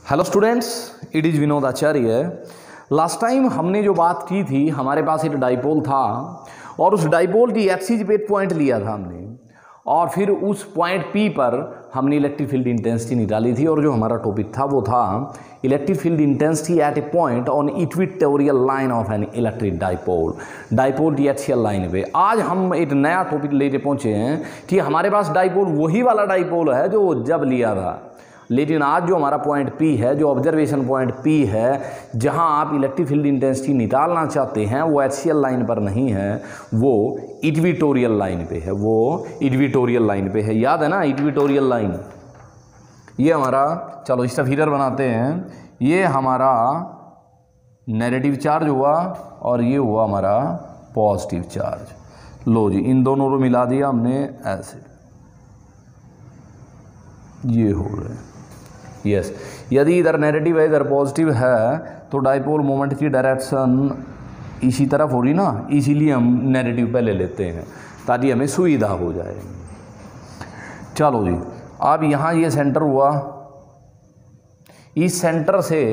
Hello students, it is Vinod Acharya. Last time हमने जो बात की थी, हमारे पास एक डाइपोल था और उस डाइपोल की एक्सिस पे पॉइंट लिया था हमने, और फिर उस पॉइंट पी पर हमने इलेक्ट्रिक फील्ड इंटेंसिटी निकाली थी। और जो हमारा टॉपिक था वो था electric field intensity at a point on equatorial line of an electric dipole, dipole की एक्सियल लाइन पे। आज हम एक नया टॉपिक लेके पहुंचे हैं कि हमारे पास डाइपोल वही वाला डाइपोल है जो जब लिया था, लेकिन आज जो हमारा पॉइंट P है, जो ऑब्जर्वेशन पॉइंट P है, जहां आप इलेक्ट्रिक फील्ड इंटेंसिटी निकालना चाहते हैं, वो एक्सियल लाइन पर नहीं है, वो इक्वेटोरियल लाइन पे है। वो इक्वेटोरियल लाइन पे है, याद है ना इक्वेटोरियल लाइन। ये हमारा, चलो इसका फिगर बनाते हैं। ये हमारा नेगेटिव चार्ज हुआ और ये हुआ हमारा पॉजिटिव चार्ज। लो जी, इन दोनों को मिला दिया हमने ऐसे, ये हो रहा है। यस, यदि इधर नेगेटिव है इधर पॉजिटिव है तो डाइपोल मोमेंट की डायरेक्शन इसी तरफ हो रही ना, इसीलिए हम नेगेटिव पहले लेते हैं ताकि हमें सुविधा हो जाए। चलो जी, अब यहाँ ये सेंटर हुआ, इस सेंटर से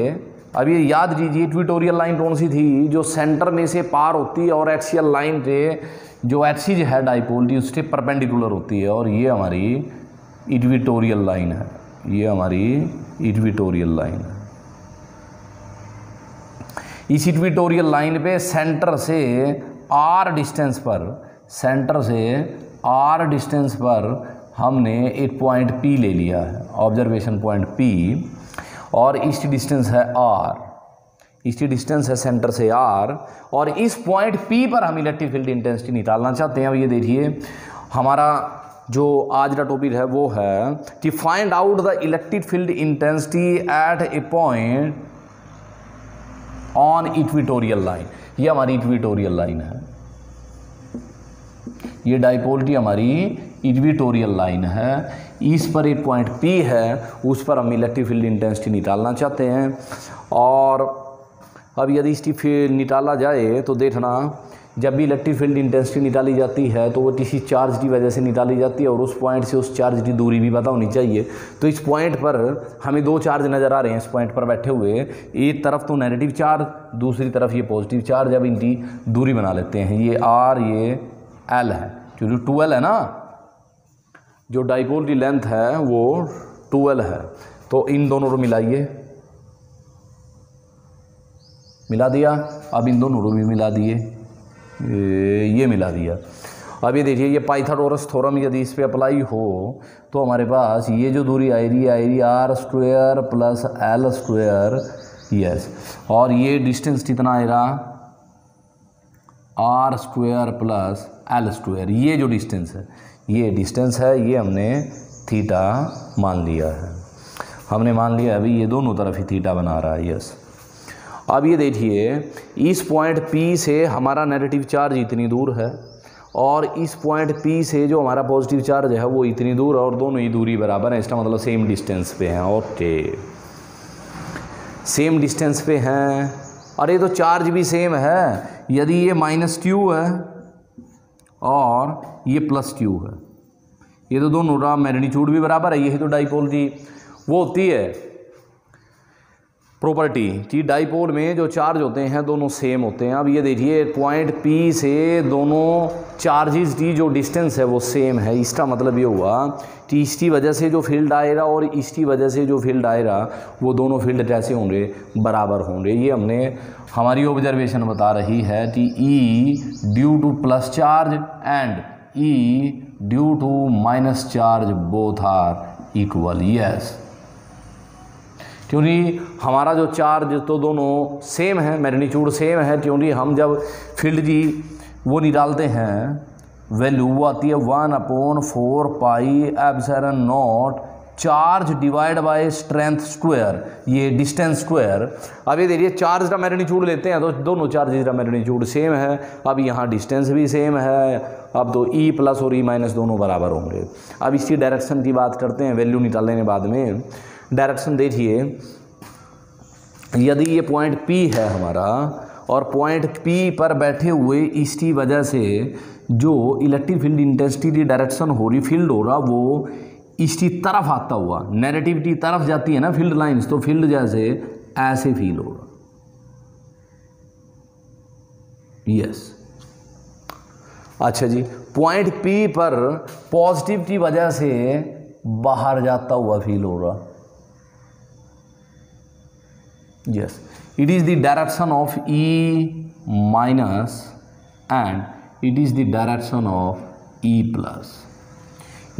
अब ये याद कीजिए इक्वेटोरियल लाइन कौन सी थी, जो सेंटर में से पार होती है और एक्सियल लाइन पे जो एक्सिस है डाइपोल की उससे परपेंडिकुलर होती है, और ये हमारी इक्वेटोरियल लाइन है। ये हमारी इक्वेटोरियल लाइन है। इस इक्वेटोरियल लाइन पे सेंटर से r डिस्टेंस पर, सेंटर से r डिस्टेंस पर हमने एक पॉइंट P ले लिया है, ऑब्जर्वेशन पॉइंट P, और इसकी डिस्टेंस है r, इसकी डिस्टेंस है सेंटर से r, और इस पॉइंट P पर हम इलेक्ट्रिक फील्ड इंटेंसिटी निकालना चाहते हैं। अब ये देखिए, हमारा जो आज का टॉपिक है वो है कि find out the electric field intensity at a point on equatorial line. ये हमारी इक्वेटोरियल लाइन है, ये डाइपोल की हमारी इक्वेटोरियल लाइन है। इस पर एक पॉइंट P है, उस पर हम इलेक्ट्रिक फील्ड इंटेंसिटी निकालना चाहते हैं। और अब यदि इसकी फील्ड निकाला जाए तो देखना, जब भी इलेक्ट्रिक फील्ड इंटेंसिटी निकाली जाती है तो वो किसी चार्ज की वजह से निकाली जाती है, और उस पॉइंट से उस चार्ज की दूरी भी पता होनी चाहिए। तो इस पॉइंट पर हमें दो चार्ज नज़र आ रहे हैं, इस पॉइंट पर बैठे हुए, एक तरफ तो नेगेटिव चार्ज, दूसरी तरफ ये पॉजिटिव चार्ज। अब इनकी दूरी बना लेते हैं, ये R, ये L है, क्योंकि 2L है ना, जो डाइपोल की लेंथ है वो 2L है। तो इन दोनों को मिलाइए, मिला दिया। अब इन दोनों को भी मिला दिए, ये मिला दिया। अब ये देखिए, ये पाइथागोरस थ्योरम यदि इस पे अप्लाई हो तो हमारे पास ये जो दूरी आएगी R square plus L square, yes, और ये डिस्टेंस कितना आएगा R square plus L square. ये जो डिस्टेंस है, ये डिस्टेंस है, ये हमने थीटा मान लिया है, हमने मान लिया अभी ये दोनों तरफ ही थीटा बना रहा है, यस। अब ये देखिए, इस पॉइंट P से हमारा नेगेटिव चार्ज इतनी दूर है, और इस पॉइंट P से जो हमारा पॉजिटिव चार्ज है वो इतनी दूर है, और दोनों ही दूरी बराबर है, इसका मतलब सेम डिस्टेंस पे हैं। ओके, सेम डिस्टेंस पे हैं। अरे तो चार्ज भी सेम है, यदि ये -q है और ये +q है, ये तो दोनों का मैग्नीट्यूड भी बराबर है। यही तो डाइपोल की वो होती है प्रॉपर्टी कि डाइपोल में जो चार्ज होते हैं दोनों सेम होते हैं। अब ये देखिए, पॉइंट P से दोनों चार्जेस की जो डिस्टेंस है वो सेम है। इसका मतलब ये हुआ कि इसकी वजह से जो फील्ड आएगा और इसकी वजह से जो फील्ड आएगा वो दोनों फील्ड कैसे होंगे, बराबर होंगे। ये हमने, हमारी ऑब्जर्वेशन बता रही है कि E due to plus charge and E due to minus charge both are equal, yes, क्योंकि हमारा जो चार्ज तो दोनों सेम है, मैग्नीट्यूड सेम है, क्योंकि हम जब फील्ड की वो निकालते हैं वैल्यू, वो आती है 1/4 पाई epsilon not charge divide by strength square, ये डिस्टेंस स्क्वायर। अब ये देखिए, चार्ज का मैग्नीट्यूड लेते हैं तो दोनों चार्जेस का मैग्नीट्यूड सेम है। अब यहाँ डिस्टेंस भी सेम है, अब तो E प्लस और E माइनस दोनों बराबर होंगे। अब इसकी डायरेक्शन की बात करते हैं, वैल्यू निकालने के बाद में। डायरेक्शन देखिए, यदि ये पॉइंट P है हमारा, और पॉइंट P पर बैठे हुए इसकी वजह से जो इलेक्ट्रिक फील्ड इंटेंसिटी की डायरेक्शन हो रही, फील्ड हो रहा, वो इसकी तरफ आता हुआ, नेगेटिविटी तरफ जाती है ना फील्ड लाइंस, तो फील्ड जैसे ऐसे फील होगा। यस। अच्छा जी, पॉइंट पी पर पॉजिटिव की वजह से बाहर जाता हुआ फील हो रहा। Yes, it is the direction of E minus and it is the direction of E plus.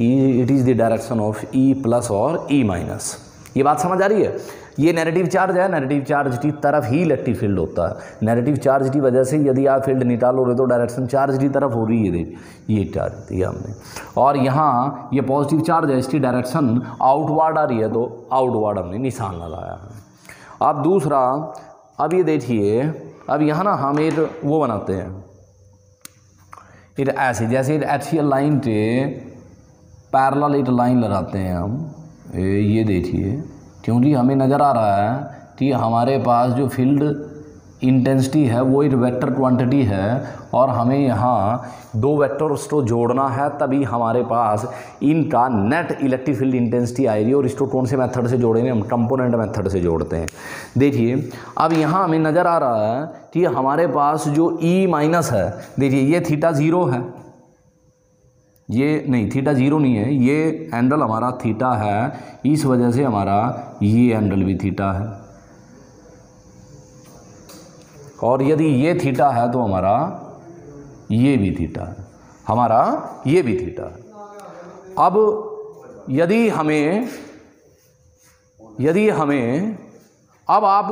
It is the direction of E plus और ई माइनस। ये बात समझ आ रही है? ये नेगेटिव चार्ज है, नेगेटिव चार्ज की तरफ ही इलेक्ट्रिक फील्ड होता है। नेगेटिव चार्ज की वजह से यदि आप फील्ड निकालो रहे तो डायरेक्शन चार्ज की तरफ हो रही है, ये चार्ज दिया हमने। और यहाँ ये पॉजिटिव चार्ज है, इसकी डायरेक्शन आउटवर्ड आ रही है, तो आउटवर्ड हमने निशान लगाया है। अब दूसरा, अब ये देखिए, अब यहाँ ना हम एक वो बनाते हैं, एक ऐसे जैसे एक्सियल लाइन के पैरेलल एक लाइन लगाते हैं हम। ये देखिए, क्योंकि हमें नज़र आ रहा है कि हमारे पास जो फील्ड इंटेंसिटी है वो एक वेक्टर क्वांटिटी है और हमें यहाँ दो वेक्टर्स को जोड़ना है, तभी हमारे पास इनका नेट इलेक्ट्रिक फील्ड इंटेंसिटी आएगी। और इसको कौन से मेथड से जोड़ेंगे? हम कंपोनेंट मेथड से जोड़ते हैं। देखिए, अब यहाँ हमें नज़र आ रहा है कि हमारे पास जो ई माइनस है, देखिए ये थीटा 0 है, ये नहीं, थीटा 0 नहीं है, ये एंगल हमारा थीटा है, इस वजह से हमारा ये एंगल भी थीटा है। और यदि ये थीटा है तो हमारा ये भी थीटा है, हमारा ये भी थीटा है। अब यदि हमें अब आप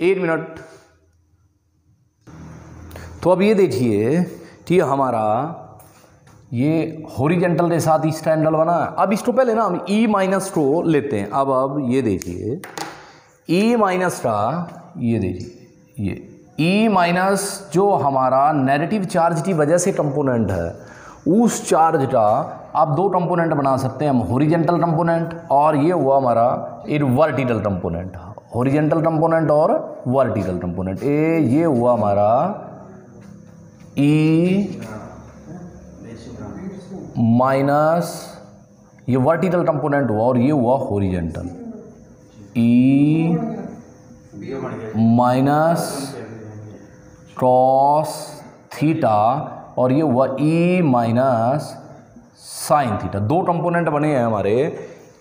1 मिनट, तो अब ये देखिए कि हमारा ये हॉरिजेंटल के साथ इस एंगल बना है। अब इसको पहले ना हम ई माइनस को लेते हैं। अब ये देखिए, ई माइनस का, ये देखिए, ये ई माइनस जो हमारा नेगेटिव चार्ज की वजह से कंपोनेंट है, उस चार्ज का आप दो कंपोनेंट बना सकते हैं हम, हॉरिजेंटल कंपोनेंट और ये हुआ हमारा एक वर्टिकल कंपोनेंट। हॉरिजेंटल कंपोनेंट और वर्टिकल कंपोनेंट, ये हुआ हमारा ई माइनस, ये वर्टिकल कंपोनेंट हुआ और ये हुआ horizontal, E minus cos theta और ये हुआ ई माइनस साइन थीटा। दो कंपोनेंट बने हैं हमारे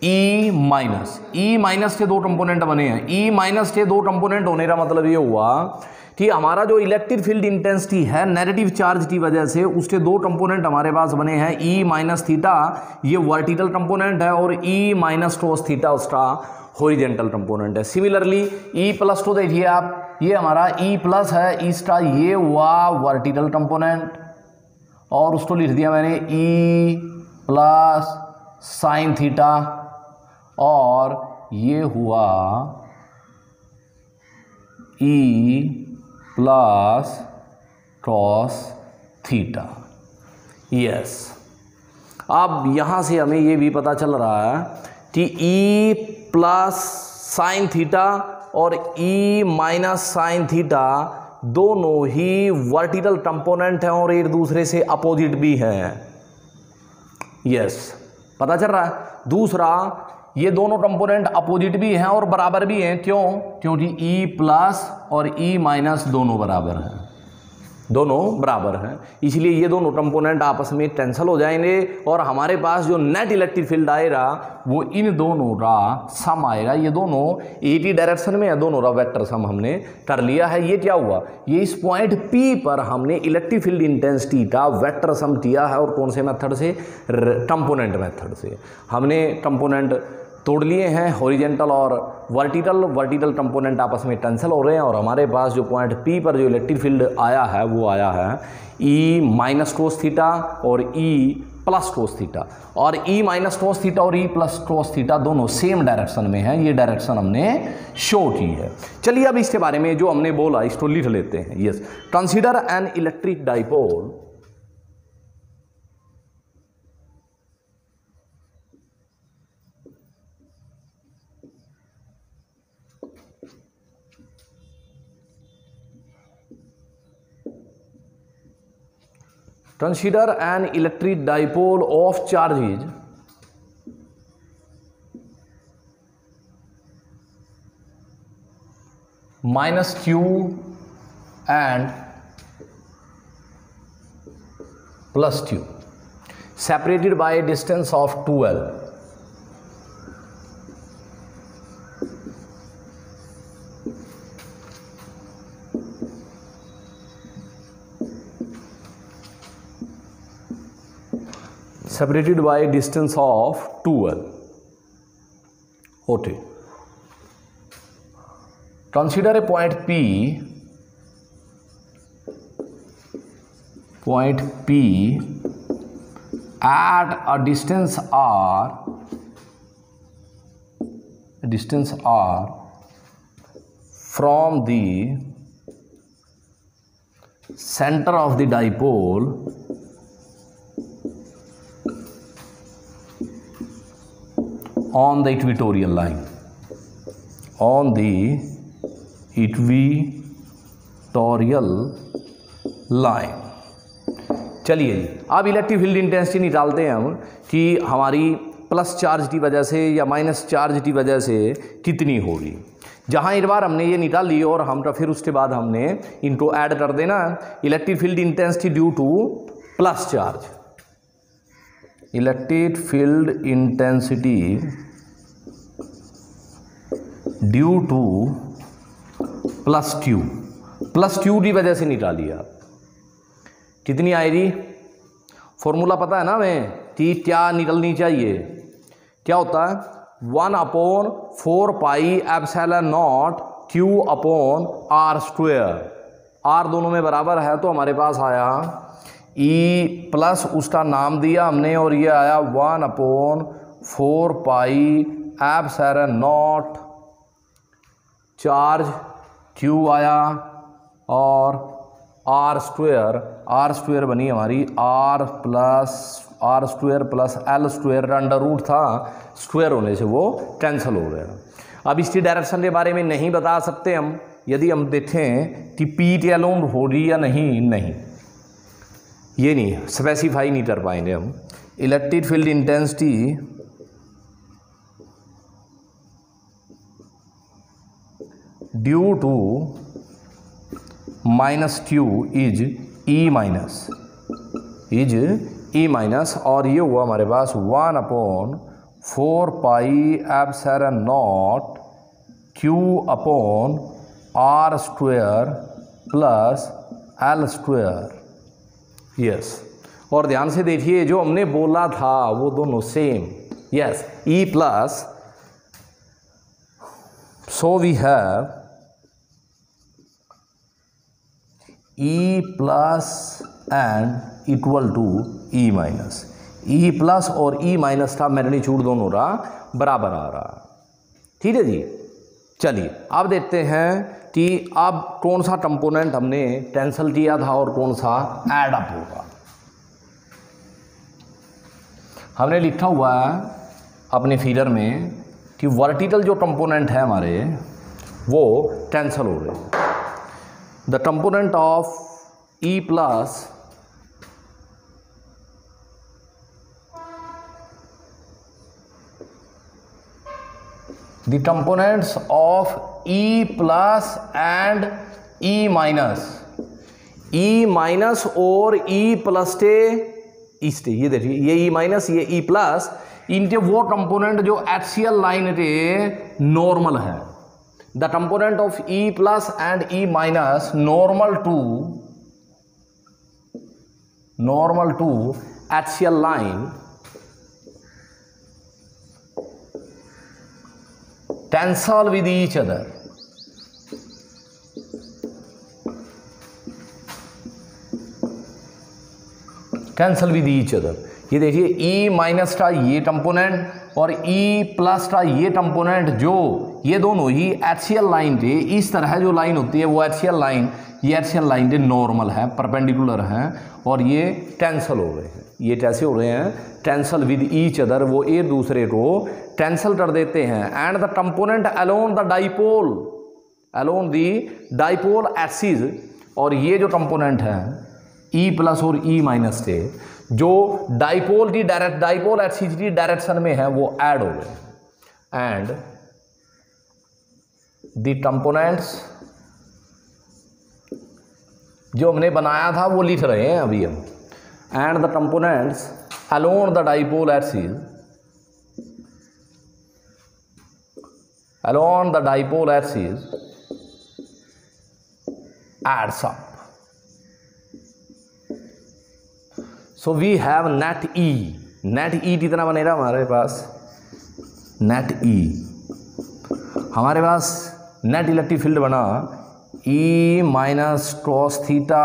ई माइनस के दो कंपोनेंट बने हैं। ई माइनस के दो कंपोनेंट होने का मतलब ये हुआ कि हमारा जो इलेक्ट्रिक फील्ड इंटेंसिटी है नेगेटिव चार्ज की वजह से, उसके दो कंपोनेंट हमारे पास बने हैं, ई माइनस थीटा ये वर्टिकल कंपोनेंट है और ई माइनस कोस थीटा उसका हॉरिजेंटल कंपोनेंट है। सिमिलरली ई प्लस को देखिए आप, ये हमारा ई प्लस है, इसका ये हुआ वर्टिकल कंपोनेंट और उसको लिख दिया मैंने ई प्लस साइन थीटा और ये हुआ E plus cos theta. Yes, अब यहाँ से हमें ये भी पता चल रहा है कि ई प्लस साइन थीटा और ई माइनस साइन थीटा दोनों ही वर्टिकल कंपोनेंट हैं और एक दूसरे से अपोजिट भी हैं। यस, पता चल रहा है। दूसरा, ये दोनों कंपोनेंट अपोजिट भी हैं और बराबर भी हैं। क्यों? क्योंकि ई प्लस और ई माइनस दोनों बराबर हैं, दोनों बराबर हैं, इसलिए ये दोनों कंपोनेंट आपस में कैंसिल हो जाएंगे और हमारे पास जो नेट इलेक्ट्रिक फील्ड आएगा वो इन दोनों का सम आएगा। ये दोनों एक ही डायरेक्शन में है, दोनों का वेक्टर सम हमने कर लिया है। ये क्या हुआ? ये इस पॉइंट P पर हमने इलेक्ट्रिक फील्ड इंटेंसिटी का वेक्टर सम किया है। और कौन से मेथड से? कंपोनेंट मेथड से। हमने कंपोनेंट तोड़ लिए हैं, हॉरिजेंटल और वर्टिकल कंपोनेंट आपस में कैंसिल हो रहे हैं और हमारे पास जो पॉइंट P पर जो इलेक्ट्रिक फील्ड आया है वो आया है ई माइनस कोस थीटा और ई प्लस कोस थीटा। और ई माइनस कोस थीटा और ई प्लस कोस थीटा दोनों सेम डायरेक्शन में हैं। ये डायरेक्शन हमने शो की है। चलिए अब इसके बारे में जो हमने बोला इसको लिख लेते हैं। Yes, consider an electric dipole of charges minus q and plus q separated by a distance of 2l. Separated by a distance of 2l. Okay. Consider a point P at a distance r from the center of the dipole on the equatorial line. On the equatorial line. चलिए जी, अब electric field intensity निकालते हैं हम कि हमारी plus charge की वजह से या माइनस चार्ज की वजह से कितनी होगी। जहाँ एक बार हमने ये निकाल ली और हम फिर उसके बाद हमने इनको ऐड कर देना। Electric field intensity due to plus charge, electric field intensity due to plus Q की वजह से निकाली आप, कितनी आएगी? फॉर्मूला पता है ना हमें कि क्या निकलनी चाहिए, क्या होता है 1/4πε0 q upon r square. r दोनों में बराबर है तो हमारे पास आया E प्लस उसका नाम दिया हमने और ये आया 1/4πε0 चार्ज q आया और r स्क्वायर बनी हमारी r square plus l square का अंडर रूट था, स्क्वायर होने से वो कैंसिल हो गया। अब इसकी डायरेक्शन के बारे में नहीं बता सकते हम, यदि हम देखें कि पी के अलोन होगी या नहीं, ये नहीं स्पेसिफाई नहीं कर पाएंगे हम। Electric field intensity due to minus q is E minus और ये हुआ हमारे पास 1/4πε0 q upon r square plus l square. Yes, और ध्यान से देखिए जो हमने बोला था वो दोनों same. Yes, E plus, so we have E plus and equal to E minus. E plus और E माइनस का मैग्नीट्यूड दोनों का बराबर आ रहा। ठीक है जी, चलिए अब देखते हैं कि अब कौन सा कंपोनेंट हमने कैंसिल किया था और कौन सा ऐड अप होगा। हमने लिखा हुआ है अपने फिगर में कि वर्टिकल जो कंपोनेंट है हमारे वो कैंसिल हो गए। The component of E plus the components of E plus and E minus और E प्लस टे इसटे, ये देखिए ये E माइनस ये E प्लस, इनके वो कंपोनेंट जो एक्सियल लाइन के नॉर्मल है। The component of E plus and E minus normal to axial line cancel with each other। ये देखिए E माइनस का ये कंपोनेंट और E प्लस का ये कंपोनेंट, जो ये दोनों ही एक्सियल लाइन के, इस तरह जो लाइन होती है वो एक्सियल लाइन, ये एक्सियल लाइन के नॉर्मल है, परपेंडिकुलर हैं और ये कैंसिल हो रहे हैं। ये कैसे हो रहे हैं? कैंसिल विद ईच अदर, वो एक दूसरे को कैंसिल कर देते हैं। And the component alone the dipole axis, और ये जो कंपोनेंट है E प्लस और E माइनस के जो डाइपोल एक्सिस की डायरेक्शन में है वो ऐड हो गए। एंड द कंपोनेंट्स जो हमने बनाया था वो लिख रहे हैं अभी हम। And the components along the dipole axis, along the dipole axis adds up. So we have net E. net E कितना बनेगा हमारे पास? net E हमारे पास नेट इलेक्ट्रिक फील्ड बना E minus cross theta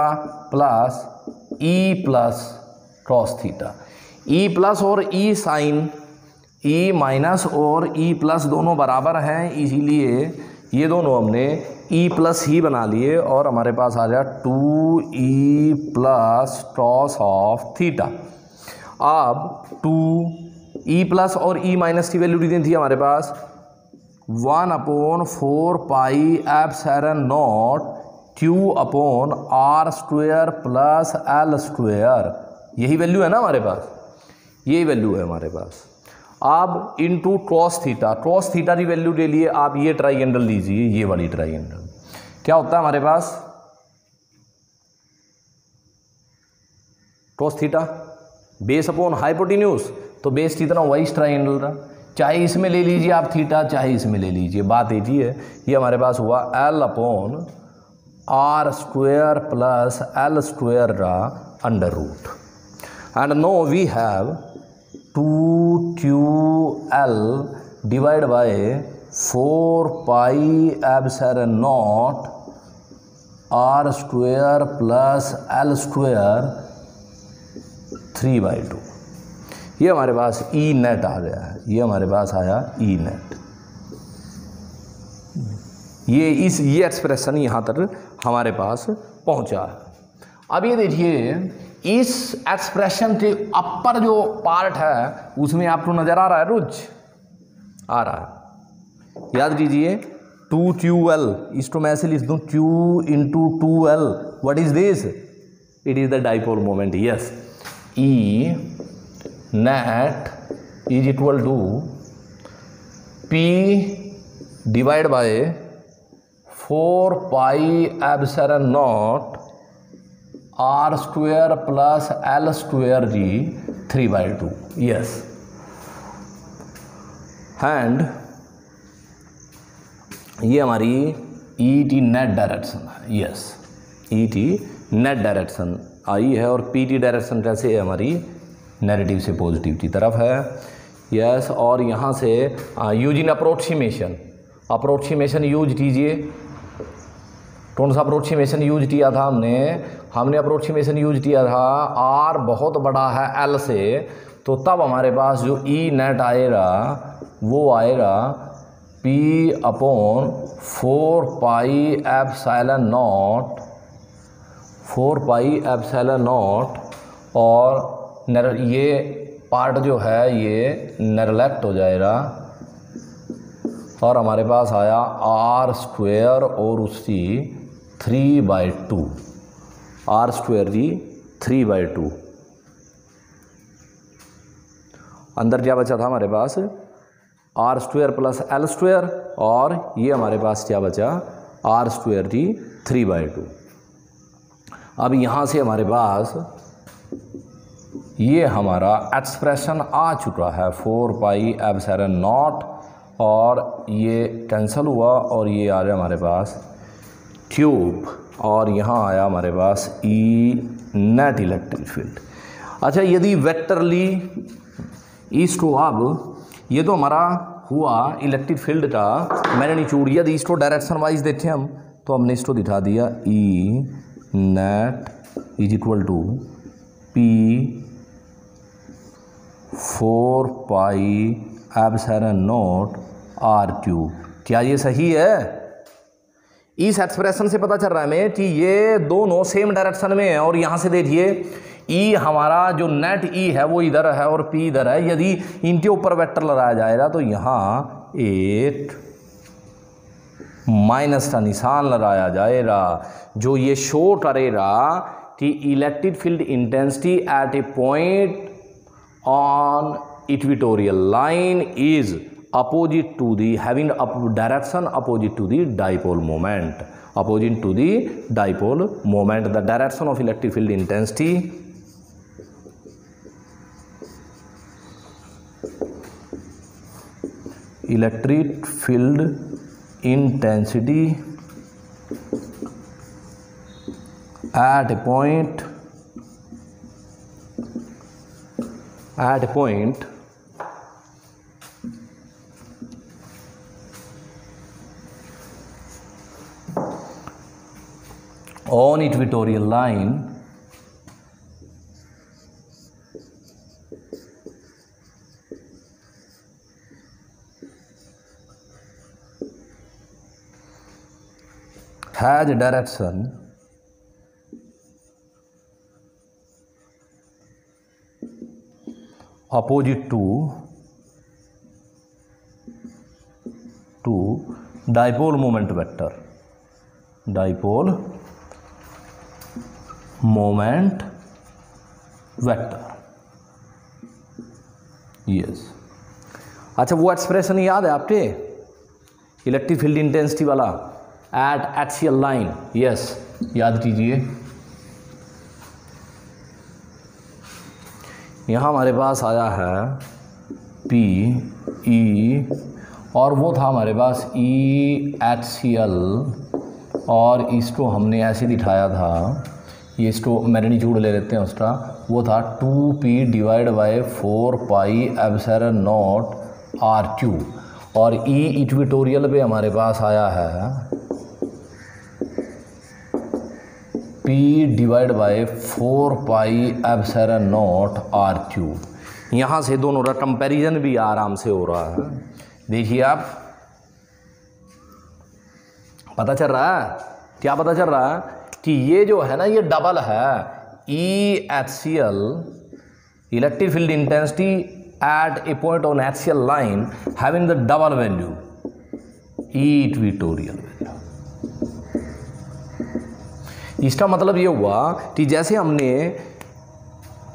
plus E plus cross theta. E plus और E sign, E minus और E plus दोनों बराबर हैं, इसीलिए ये दोनों हमने E प्लस ही बना लिए और हमारे पास आ गया 2E plus cos of theta. अब 2E प्लस और E माइनस की वैल्यू कितनी थी हमारे पास? 1/4 पाई epsilon not Q upon R square plus L square. यही वैल्यू है ना हमारे पास, यही वैल्यू है हमारे पास। अब into cos theta, cos theta की वैल्यू ले लिए आप ये ट्राइंगल लीजिए, ये वाली ट्राइंगल क्या होता है हमारे पास? Cos theta base upon hypotenuse, तो बेस कितना हुआ इस ट्राइंगल का, चाहे इसमें ले लीजिए आप थीटा, चाहे इसमें ले लीजिए, बात एक ही है। ये हमारे पास हुआ L upon R square plus L square का under root. And no we have 2QL divide by 4 pi epsilon naught R square plus L square 3/2। ये हमारे पास E नेट आ गया है, ये हमारे पास आया E नेट। ये एक्सप्रेशन यहाँ तक हमारे पास पहुँचा है। अब ये देखिए इस एक्सप्रेशन के अपर जो पार्ट है उसमें आपको नजर आ रहा है रुच आ रहा है, याद कीजिए 2QL, इसको मैं ऐसे लिख दूं Q into 2L, what is this? It is the dipole moment. Yes, E net is equal to P divide by 4 pi epsilon naught R square plus L square जी 3/2। यस, एंड ये हमारी E T net direction है। Yes, E T net direction I है और P T direction कैसे है हमारी? Negative से पॉजिटिव की तरफ है। यस, और यहाँ से यूजिंग अप्रोक्सीमेशन यूज कीजिए। कौन सा अप्रोक्सीमेशन यूज किया था हमने अप्रोक्सीमेशन यूज किया था R बहुत बड़ा है L से, तो तब हमारे पास जो E नेट आएगा वो आएगा P upon 4 pi epsilon not और ये पार्ट जो है ये नेगलेक्ट हो जाएगा और हमारे पास आया R स्क्वायर और उसकी 3/2, R स्क्वायर जी 3/2। अंदर क्या बचा था हमारे पास? R square plus L square और ये हमारे पास क्या बचा? R स्क्वायर जी 3/2। अब यहाँ से हमारे पास ये हमारा एक्सप्रेशन आ चुका है 4 पाई एप्सिलॉन नॉट और ये कैंसिल हुआ और ये आ गया हमारे पास ट्यूब और यहाँ आया हमारे पास E नेट इलेक्ट्रिक फील्ड। अच्छा, यदि वेक्टरली इसको अब ये तो हमारा हुआ इलेक्ट्रिक फील्ड का मैग्नीट्यूड, यदि इसको डायरेक्शन वाइज देखें हम तो हमने इसको दिखा दिया E net is equal to P 4 pi epsilon naught R cube. क्या ये सही है? इस एक्सप्रेशन से पता चल रहा है हमें कि ये दोनों सेम डायरेक्शन में है और यहाँ से देखिए E हमारा जो नेट E है वो इधर है और P इधर है। यदि इनके ऊपर वेक्टर लगाया जाएगा तो यहाँ एक माइनस का निशान लगाया जाएगा जो ये शो करेगा कि electric field intensity at a point on equatorial line is opposite to the having a direction opposite to the dipole moment, opposite to the dipole moment. The direction of electric field intensity at a point on equatorial line has direction opposite to dipole moment vector, dipole moment vector. Yes, अच्छा वो expression याद है आपके electric field intensity वाला eight axial line? Yes, याद कीजिए। यहाँ हमारे पास आया है पी ई और वो था हमारे पास ई एक्सियल और इसको हमने ऐसे दिखाया था, ये इसको मैग्नीट्यूड ले लेते हैं उसका, वो था 2p divide by 4 epsilon naught R cube और ई इक्वेटोरियल पे हमारे पास आया है p divide by 4 epsilon naught R cube. यहाँ से दोनों का कंपैरिजन भी आराम से हो रहा है, देखिए आप, पता चल रहा है क्या? पता चल रहा है कि ये जो है ना ये डबल है, E axial electric field intensity at a point on axial line having the double value E equatorial value. इसका मतलब ये हुआ कि जैसे हमने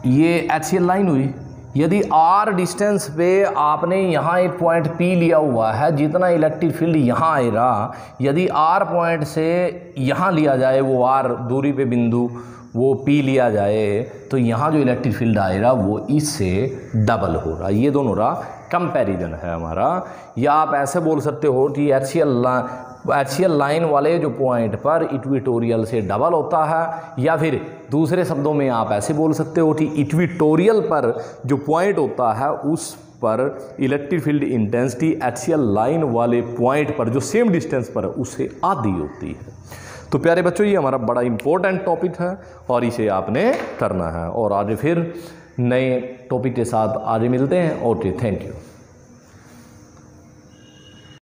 ये एक्सियल लाइन हुई, यदि r डिस्टेंस पे आपने यहाँ एक पॉइंट P लिया हुआ है, जितना इलेक्ट्रिक फील्ड यहाँ आएगा, यदि r पॉइंट से यहाँ लिया जाए, वो r दूरी पे बिंदु वो P लिया जाए, तो यहाँ जो इलेक्ट्रिक फील्ड आएगा वो इससे डबल होगा। ये दोनों का कंपैरिजन है हमारा। या आप ऐसे बोल सकते हो कि एक्सियल लाइन वाले जो पॉइंट पर इक्वेटोरियल से डबल होता है, या फिर दूसरे शब्दों में आप ऐसे बोल सकते हो कि इक्वेटोरियल पर जो पॉइंट होता है उस पर electric field intensity axial line वाले पॉइंट पर जो सेम डिस्टेंस पर है उससे आधी होती है। तो प्यारे बच्चों, ये हमारा बड़ा इंपॉर्टेंट टॉपिक है और इसे आपने करना है। और आगे फिर नए टॉपिक के साथ आगे मिलते हैं। Okay, thank you.